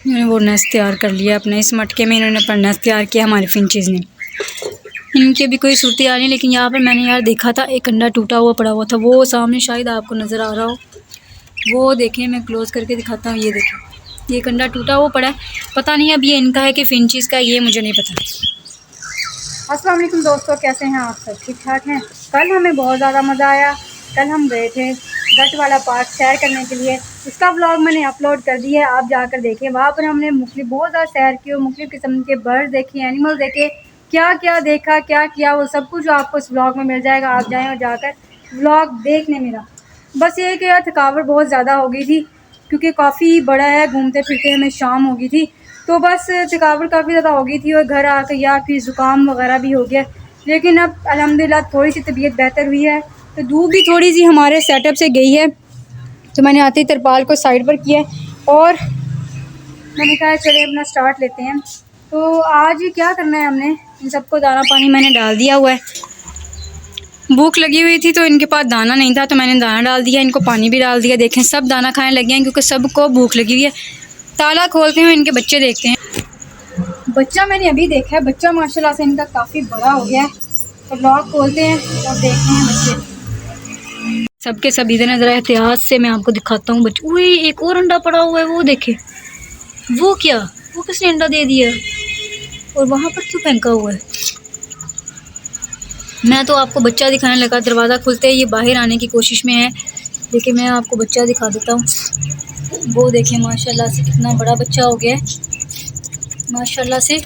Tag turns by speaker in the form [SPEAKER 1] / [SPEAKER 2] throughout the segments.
[SPEAKER 1] इन्होंने वो नेस्ट तैयार कर लिया अपने इस मटके में, इन्होंने अपना नेस्ट तैयार किया हमारे फिंचेस ने। इनकी अभी कोई सूरत आ नहीं, लेकिन यहाँ पर मैंने यार देखा था एक अंडा टूटा हुआ पड़ा हुआ था, वो सामने शायद आपको नज़र आ रहा हो, वो देखें, मैं क्लोज़ करके दिखाता हूँ। ये देखें, ये अंडा टूटा हुआ पड़ा है, पता नहीं अब ये इनका है कि फिंचेस का, ये मुझे नहीं पता।
[SPEAKER 2] अस्सलाम वालेकुम दोस्तों, कैसे हैं आप सब? ठीक ठाक हैं? कल हमें बहुत ज़्यादा मज़ा आया। कल हम गए थे गट वाला पार्क सैर करने के लिए, उसका व्लॉग मैंने अपलोड कर दिया है, आप जाकर देखें। वहाँ पर हमने बहुत ज़्यादा सैर की और मुख्तलिफ़ किस्म के बर्ड देखे, एनिमल देखे, क्या क्या देखा, क्या किया, वो सब कुछ आपको इस व्लॉग में मिल जाएगा। आप जाएँ और जाकर व्लॉग देखने मेरा। बस ये कि यार थकावट बहुत ज़्यादा हो गई थी, क्योंकि काफ़ी बड़ा है, घूमते फिरते हमें शाम हो गई थी, तो बस थकावट काफ़ी ज़्यादा हो गई थी और घर आकर यार फिर ज़ुकाम वगैरह भी हो गया। लेकिन अब अल्हम्दुलिल्लाह थोड़ी सी तबीयत बेहतर हुई है, तो धूप भी थोड़ी सी हमारे सेटअप से गई है, तो मैंने आते ही तिरपाल को साइड पर किया और मैंने कहा चले अपना स्टार्ट लेते हैं। तो आज क्या करना है हमने, इन सबको दाना पानी मैंने डाल दिया हुआ है। भूख लगी हुई थी तो इनके पास दाना नहीं था, तो मैंने दाना डाल दिया, इनको पानी भी डाल दिया। देखें सब दाना खाने लगे हैं क्योंकि सबको भूख लगी हुई है। ताला खोलते हैं, इनके बच्चे देखते हैं। बच्चा मैंने अभी देखा है, बच्चा माशाल्लाह से इनका काफ़ी बड़ा हो गया है। तो लॉक खोलते हैं और देखते हैं बच्चे सबके सब। इधर नजर एहतियात से मैं आपको दिखाता हूँ बच्चे। उई एक और अंडा पड़ा हुआ है, वो देखे, वो क्या, वो किसने अंडा दे दिया और वहाँ पर क्यों फेंका हुआ है? मैं तो आपको बच्चा दिखाने लगा, दरवाज़ा खुलते ही ये बाहर आने की कोशिश में है। देखिए मैं आपको बच्चा दिखा देता हूँ, वो देखिए माशाल्लाह से कितना बड़ा बच्चा हो गया है माशाल्लाह से।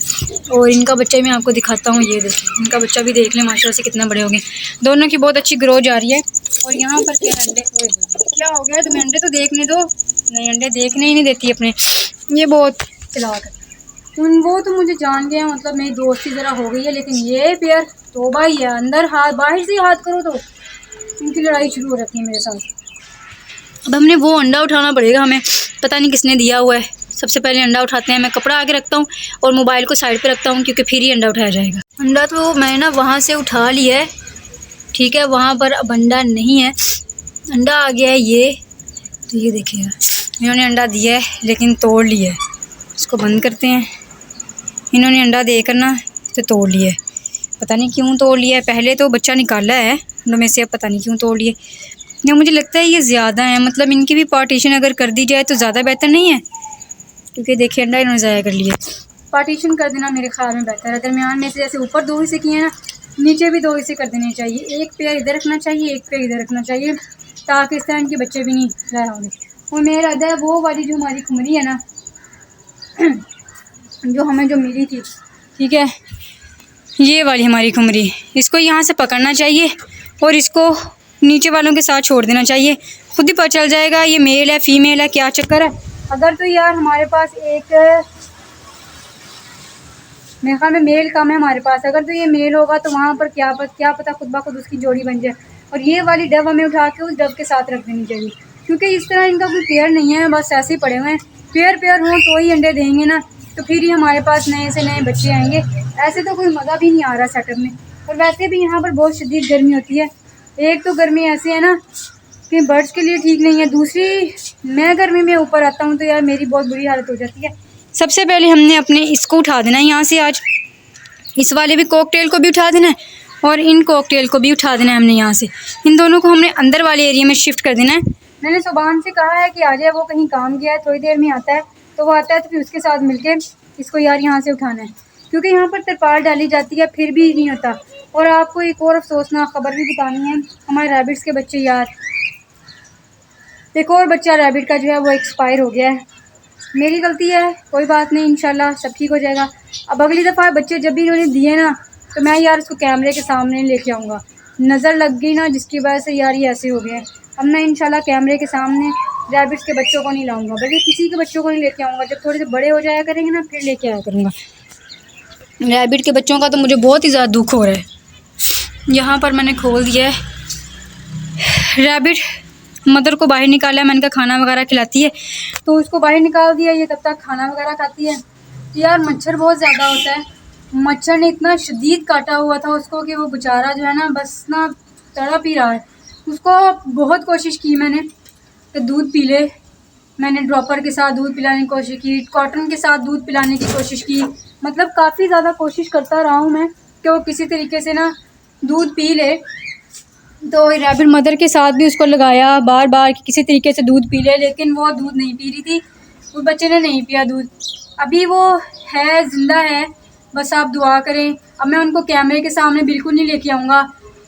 [SPEAKER 2] और इनका बच्चा भी मैं आपको दिखाता हूँ, ये देखिए इनका बच्चा भी देख लें माशाल्लाह से कितना बड़े हो गए। दोनों की बहुत अच्छी ग्रोथ आ रही है। और यहाँ पर क्या अंडे, क्या हो गया तुम्हें, अंडे तो देखने दो। नहीं अंडे देखने ही नहीं देती अपने, ये बहुत चलाक है। वो तो मुझे जान गया, मतलब मेरी दोस्ती ज़रा हो गई है, लेकिन ये पेयर तौबा ही है, अंदर हाथ बाहर से हाथ करो तो इनकी लड़ाई शुरू हो जाती है मेरे साथ। अब हमने वो अंडा उठाना पड़ेगा हमें, पता नहीं किसने दिया हुआ है। सबसे पहले अंडा उठाते हैं, मैं कपड़ा आगे रखता हूँ और मोबाइल को साइड पे रखता हूँ क्योंकि फिर ही अंडा उठाया जाएगा। अंडा तो मैंने ना वहाँ से उठा लिया है, ठीक है, वहाँ पर अब अंडा नहीं है, अंडा आ गया है ये। तो ये देखिएगा इन्होंने अंडा दिया है लेकिन तोड़ लिया है, इसको बंद करते हैं। इन्होंने अंडा देकर ना तो तोड़ लिया है, पता नहीं क्यों तोड़ लिया है। पहले तो बच्चा निकाला है अंडों में से, अब पता नहीं क्यों तोड़ लिए। या मुझे लगता है ये ज़्यादा है, मतलब इनकी भी पार्टीशन अगर कर दी जाए तो ज़्यादा बेहतर नहीं है, क्योंकि देखिए अंडा इन्होंने ज़ाया कर लिया। पार्टीशन कर देना मेरे ख्याल में बेहतर है। दरमियान में से जैसे ऊपर 2 हिस्से किए हैं ना, नीचे भी 2 हिस्से कर देने चाहिए। एक पेयर इधर रखना चाहिए, एक पेयर इधर रखना चाहिए, ताकि इस तरह इनके बच्चे भी नहीं ज़ाया होंगे। और मेरा इरादा है वो वाली जो हमारी खुमरी है ना जो हमें जो मिली थी, ठीक है, ये वाली हमारी खुमरी, इसको यहाँ से पकड़ना चाहिए और इसको नीचे वालों के साथ छोड़ देना चाहिए, खुद ही पता चल जाएगा ये मेल है फीमेल है, क्या चक्कर है। अगर तो यार हमारे पास एक, मेरे ख्याल में मेल कम है हमारे पास, अगर तो ये मेल होगा तो वहाँ पर क्या पता खुद ब खुद उसकी जोड़ी बन जाए। और ये वाली डब हमें उठा के उस डब के साथ रख देनी चाहिए, क्योंकि इस तरह इनका कोई पेयर नहीं है, बस ऐसे ही पड़े हुए हैं। पेयर हों तो ही अंडे देंगे ना, तो फिर ही हमारे पास नए से नए बच्चे आएंगे। ऐसे तो कोई मज़ा भी नहीं आ रहा सेटअप में। और वैसे भी यहाँ पर बहुत शदीद गर्मी होती है। एक तो गर्मी ऐसी है ना कि बर्ड्स के लिए ठीक नहीं है, दूसरी मैं गर्मी में ऊपर आता हूँ तो यार मेरी बहुत बुरी हालत हो जाती है। सबसे पहले हमने अपने इसको उठा देना है यहाँ से, आज इस वाले भी कॉकटेल को भी उठा देना है और इन कॉकटेल को भी उठा देना है हमने यहाँ से। इन दोनों को हमने अंदर वाले एरिया में शिफ्ट कर देना है। मैंने सुबान से कहा है कि आ जाए, वो कहीं काम गया है, थोड़ी देर में आता है, तो वो आता है तो फिर उसके साथ मिलके इसको यार यहाँ से उठाना है, क्योंकि यहाँ पर तिरपाल डाली जाती है फिर भी नहीं होता। और आपको एक और अफसोसनाक खबर भी बतानी है, हमारे रैबिट्स के बच्चे यार, एक और बच्चा रैबिट का जो है वो एक्सपायर हो गया है। मेरी गलती है, कोई बात नहीं, इंशाल्लाह सब ठीक हो जाएगा। अब अगली दफ़ा बच्चे जब भी इन्होंने दिए ना, तो मैं यार उसको कैमरे के सामने लेके आऊँगा। नज़र लग गई ना जिसकी वजह से यार ये ऐसे हो गए हैं। अब मैं इंशाल्लाह कैमरे के सामने रैबिट्स के बच्चों को नहीं लाऊंगा, बल्कि किसी के बच्चों को नहीं लेके आऊँगा। जब थोड़े से बड़े हो जाया करेंगे ना फिर लेके आया करूँगा। रैबिट के बच्चों का तो मुझे बहुत ही ज़्यादा दुख हो रहा है। यहाँ पर मैंने खोल दिया है, रैबिट मदर को बाहर निकाला है, मैंने कहा खाना वगैरह खिलाती है, तो उसको बाहर निकाल दिया, ये तब तक खाना वगैरह खाती है। यार मच्छर बहुत ज़्यादा होता है, मच्छर ने इतना शदीद काटा हुआ था उसको कि वो बेचारा जो है ना बस ना तड़प ही रहा है। उसको बहुत कोशिश की मैंने कि दूध पी ले, मैंने ड्रॉपर के साथ दूध पिलाने की कोशिश की, कॉटन के साथ दूध पिलाने की कोशिश की, मतलब काफ़ी ज़्यादा कोशिश करता रहा हूँ मैं कि वो किसी तरीके से ना दूध पी ले। तो रैबिट मदर के साथ भी उसको लगाया बार बार कि किसी तरीके से दूध पी ले, लेकिन वो दूध नहीं पी रही थी, उस बच्चे ने नहीं पिया दूध। अभी वो है, ज़िंदा है, बस आप दुआ करें। अब मैं उनको कैमरे के सामने बिल्कुल नहीं लेके आऊँगा,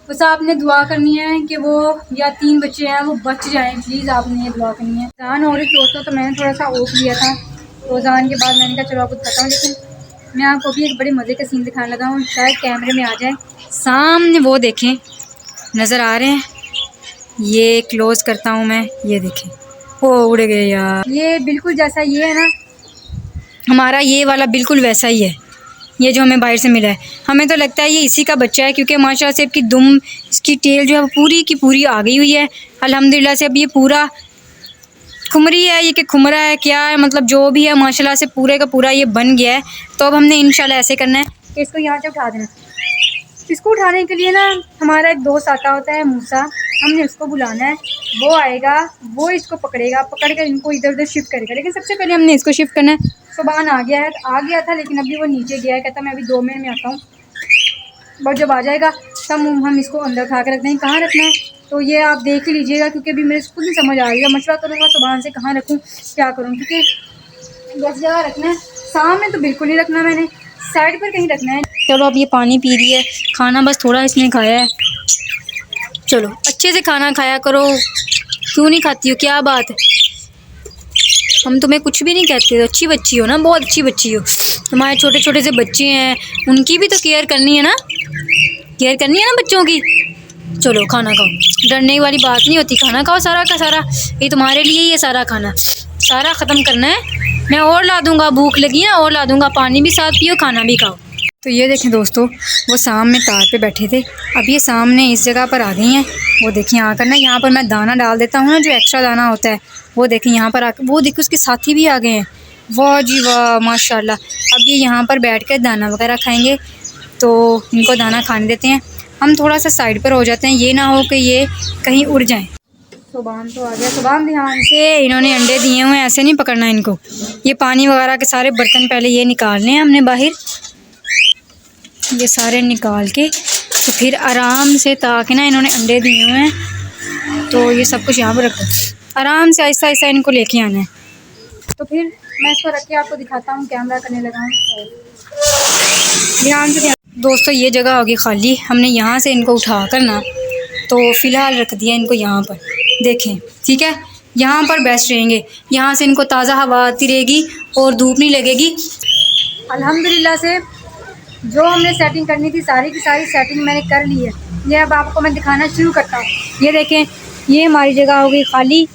[SPEAKER 2] बस आपने दुआ करनी है कि वो, या 3 बच्चे हैं वो बच जाएं, प्लीज़ आपने ये दुआ करनी है। अज़ान हो रही दोस्तों, तो मैंने थोड़ा सा ओप लिया था, तो अज़ान के बाद मैंने कहा चलो आपको बताऊँ, लेकिन मैं आपको भी एक बड़े मज़े का सीन दिखाने लगा हूँ, शायद कैमरे में आ जाए। सामने वो देखें, नज़र आ रहे हैं, ये क्लोज़ करता हूँ मैं, ये देखें, वो उड़ गए यार। ये बिल्कुल जैसा ये है ना हमारा, ये वाला बिल्कुल वैसा ही है, ये जो हमें बाहर से मिला है। हमें तो लगता है ये इसी का बच्चा है, क्योंकि माशाल्लाह से इसकी दुम, इसकी टेल जो है वो पूरी की पूरी आ गई हुई है अल्हम्दुलिल्लाह से। अब ये पूरा खुमरी है, ये कि खुमरा है क्या है, मतलब जो भी है माशाल्लाह से पूरे का पूरा ये बन गया है। तो अब हमने इंशाल्लाह ऐसे करना है कि इसको यहाँ से उठा देना। इसको उठाने के लिए ना हमारा एक दोस्त आता होता है मूसा, हमने उसको बुलाना है, वो आएगा, वो इसको पकड़ेगा, पकड़ कर इनको इधर उधर शिफ्ट करेगा। लेकिन सबसे पहले हमने इसको शिफ्ट करना है। सुबहान आ गया था, लेकिन अभी वो नीचे गया है, कहता मैं अभी 2 मिनट में आता हूँ। बट जब आ जाएगा तब हम इसको अंदर उठा कर रखते हैं। कहाँ रखना है तो ये आप देख ही लीजिएगा, क्योंकि अभी मेरे खुद नहीं समझ आ रही है। मशवरा करूँगा सुबहान से कहाँ रखूँ, क्या करूँ, क्योंकि जिस जगह रखना है, सामने तो बिल्कुल नहीं रखना, मैंने साइड पर कहीं रखना है। चलो अब ये पानी पी रही है, खाना बस थोड़ा इसने खाया है। चलो अच्छे से खाना खाया करो, क्यों नहीं खाती हो, क्या बात है, हम तुम्हें कुछ भी नहीं कहते, तो अच्छी बच्ची हो ना, बहुत अच्छी बच्ची हो। तुम्हारे छोटे छोटे से बच्चे हैं, उनकी भी तो केयर करनी है ना, केयर करनी है ना बच्चों की। चलो खाना खाओ, डरने वाली बात नहीं होती, खाना खाओ सारा का सारा, ये तुम्हारे लिए ही है सारा खाना, सारा ख़त्म करना है। मैं और ला दूँगा, भूख लगी है और ला दूँगा, पानी भी साथ पियो, खाना भी खाओ। तो ये देखें दोस्तों, वो सामने तार पे बैठे थे, अब ये सामने इस जगह पर आ गई हैं। वो देखिए आकर ना, यहाँ पर मैं दाना डाल देता हूँ ना, जो एक्स्ट्रा दाना होता है, वो देखें यहाँ पर आकर, वो देखिए उसके साथी भी आ गए हैं। वाह जी वाह माशाल्लाह। अब ये यहाँ पर बैठ कर दाना वगैरह खाएंगे, तो इनको दाना खाने देते हैं। हम थोड़ा सा साइड पर हो जाते हैं, ये ना हो कि ये कहीं उड़ जाएं। सुबहान तो आ गया, सुबहान ध्यान से, इन्होंने अंडे दिए हुए हैं, ऐसे नहीं पकड़ना इनको। ये पानी वगैरह के सारे बर्तन पहले ये निकालने हैं हमने बाहर, ये सारे निकाल के, तो फिर आराम से, ताकि ना इन्होंने अंडे दिए हुए हैं तो ये सब कुछ यहाँ पर रखो, आराम से आहिस्ता आहिस्ता इनको लेके आना है। तो फिर मैं इसको रख के आपको दिखाता हूँ, कैमरा करने लगा हूँ, ध्यान से। दोस्तों ये जगह होगी खाली, हमने यहाँ से इनको उठा कर ना, तो फ़िलहाल रख दिया इनको यहाँ पर, देखें ठीक है, यहाँ पर बेस्ट रहेंगे, यहाँ से इनको ताज़ा हवा आती रहेगी और धूप नहीं लगेगी। अल्हम्दुलिल्लाह से जो हमने सेटिंग करनी थी, सारी की सारी सेटिंग मैंने कर ली है। ये अब आपको मैं दिखाना शुरू करता हूँ। ये देखें, ये हमारी जगह हो गई खाली,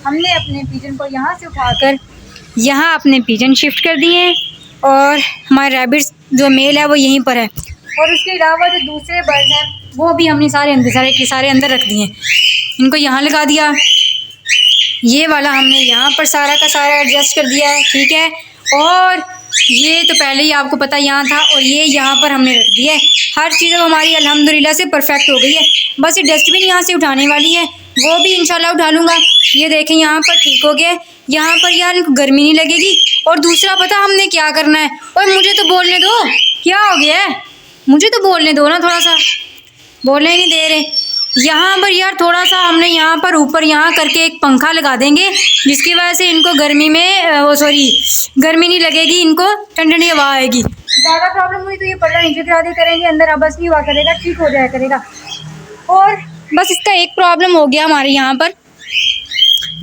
[SPEAKER 2] हमने अपने पिजन को यहाँ से उठाकर यहाँ अपने पिजन शिफ्ट कर दिए हैं, और हमारे रैबिट्स जो मेल है वो यहीं पर है, और उसके अलावा जो दूसरे बर्ड हैं वो भी हमने सारे अंदर रख दिए हैं। इनको यहाँ लगा दिया, ये वाला हमने यहाँ पर सारा का सारा एडजस्ट कर दिया है, ठीक है। और ये तो पहले ही आपको पता यहाँ था, और ये यहाँ पर हमने रख दिया है। हर चीज़ अब हमारी अल्हम्दुलिल्लाह से परफेक्ट हो गई है। बस ये डस्टबिन यहाँ से उठाने वाली है, वो भी इंशाल्लाह उठा लूँगा। ये देखें यहाँ पर ठीक हो गया, यहाँ पर यार इनको गर्मी नहीं लगेगी। और दूसरा पता हमने क्या करना है, और मुझे तो बोलने दो, क्या हो गया है, मुझे तो बोलने दो ना, थोड़ा सा बोलने नहीं दे रहे। यहाँ पर यार थोड़ा सा हमने यहाँ पर ऊपर यहाँ करके एक पंखा लगा देंगे, जिसकी वजह से इनको गर्मी में गर्मी नहीं लगेगी, इनको ठंडी ठंडी हवा आएगी। ज़्यादा प्रॉब्लम हुई तो ये पर्दा नीचे गिरा दिया करेंगे, अंदर आवाज़ नहीं हुआ करेगा, ठीक हो जाया करेगा। और बस इसका एक प्रॉब्लम हो गया हमारे यहाँ पर,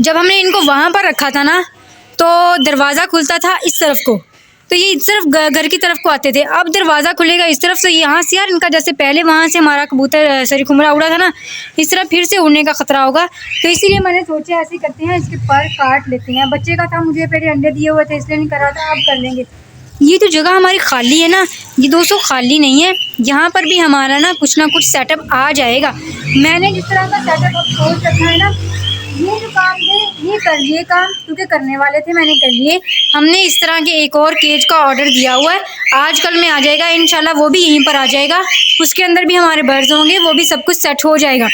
[SPEAKER 2] जब हमने इनको वहाँ पर रखा था ना, तो दरवाज़ा खुलता था इस तरफ को, तो ये इस तरफ घर की तरफ को आते थे। अब दरवाज़ा खुलेगा इस तरफ से, यहाँ से यार इनका जैसे पहले वहाँ से हमारा कबूतर सरी खुमरा उड़ा था ना, इस तरफ फिर से उड़ने का ख़तरा होगा। तो इसीलिए मैंने सोचा ऐसे करते हैं, इसके पर काट लेते हैं। बच्चे का था, मुझे पहले अंडे दिए हुए थे इसलिए नहीं करा था, अब कर लेंगे। ये जो जगह हमारी खाली है ना, ये दोस्तों खाली नहीं है, यहाँ पर भी हमारा ना कुछ सेटअप आ जाएगा। मैंने जिस तरह का सेटअप अब सोच रखा है ना, ये जो काम थे ये कर लिए, काम क्योंकि करने वाले थे, मैंने कर लिए। हमने इस तरह के एक और केज का ऑर्डर दिया हुआ है, आज कल में आ जाएगा इंशाल्लाह, वो भी यहीं पर आ जाएगा। उसके अंदर भी हमारे बर्ड्स होंगे, वो भी सब कुछ सेट हो जाएगा।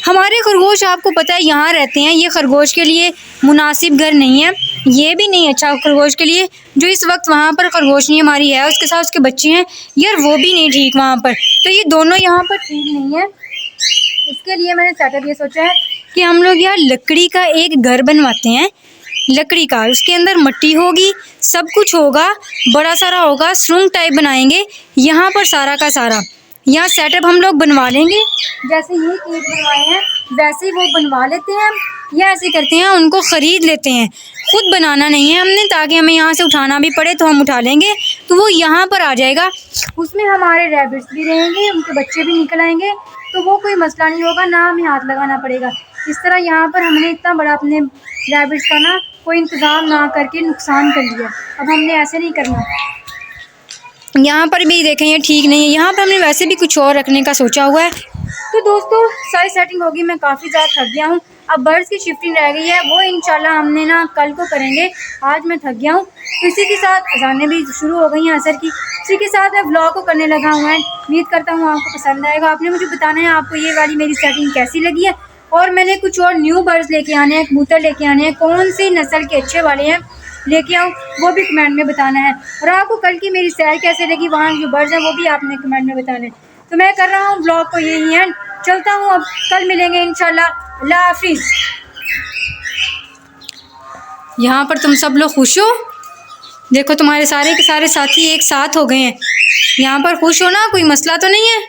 [SPEAKER 1] हमारे खरगोश आपको पता है यहाँ रहते हैं, ये खरगोश के लिए मुनासिब घर नहीं है, ये भी नहीं अच्छा खरगोश के लिए। जो इस वक्त वहाँ पर खरगोशनी हमारी है, उसके साथ उसके बच्चे हैं यार, वो भी नहीं ठीक वहाँ पर, तो ये दोनों यहाँ पर ठीक नहीं है। इसके लिए मैंने सेटअप ये सोचा है कि हम लोग यार लकड़ी का एक घर बनवाते हैं, लकड़ी का, उसके अंदर मिट्टी होगी, सब कुछ होगा, बड़ा सारा होगा, सुरंग टाइप बनाएंगे यहाँ पर सारा का सारा। यहाँ सेटअप हम लोग बनवा लेंगे, जैसे ये केक बनवाए हैं वैसे ही वो बनवा लेते हैं, या ऐसे करते हैं उनको ख़रीद लेते हैं, खुद बनाना नहीं है हमने, ताकि हमें यहाँ से उठाना भी पड़े तो हम उठा लेंगे, तो वो यहाँ पर आ जाएगा। उसमें हमारे रैबिट्स भी रहेंगे, उनके बच्चे भी निकल आएंगे, तो वो कोई मसला नहीं होगा, ना हमें हाथ लगाना पड़ेगा। इस तरह यहाँ पर हमने इतना बड़ा अपने रैबिट्स का ना कोई इंतज़ाम ना करके नुकसान कर लिया, अब हमने ऐसे नहीं करना। यहाँ पर भी देखें ये ठीक नहीं है, यहाँ पर हमने वैसे भी कुछ और रखने का सोचा हुआ है। तो दोस्तों सारी सेटिंग होगी, मैं काफ़ी ज़्यादा थक गया हूँ, अब बर्ड्स की शिफ्टिंग रह गई है, वो इंशाल्लाह हमने ना कल को करेंगे, आज मैं थक गया हूँ। तो इसी के साथ अजानें भी शुरू हो गई हैं असर की, इसी के साथ मैं व्लॉग को करने लगा हूँ। उम्मीद करता हूँ आपको पसंद आएगा। आपने मुझे बताना है आपको ये वाली मेरी सेटिंग कैसी लगी है, और मैंने कुछ और न्यू बर्ड्स लेके आने हैं, कबूतर लेके आने हैं, कौन सी नस्ल के अच्छे वाले हैं लेके आऊँ वो भी कमेंट में बताना है, और आपको कल की मेरी सैर कैसे लगी, वहाँ जो बर्ड्स हैं वो भी आपने कमेंट में बताना है। तो मैं कर रहा हूँ ब्लॉग को यही है, चलता हूँ, अब कल मिलेंगे इंशाल्लाह, अल्लाह हाफिज़। यहाँ पर तुम सब लोग खुश हो, देखो तुम्हारे सारे के सारे साथी एक साथ हो गए हैं, यहाँ पर खुश हो ना, कोई मसला तो नहीं है।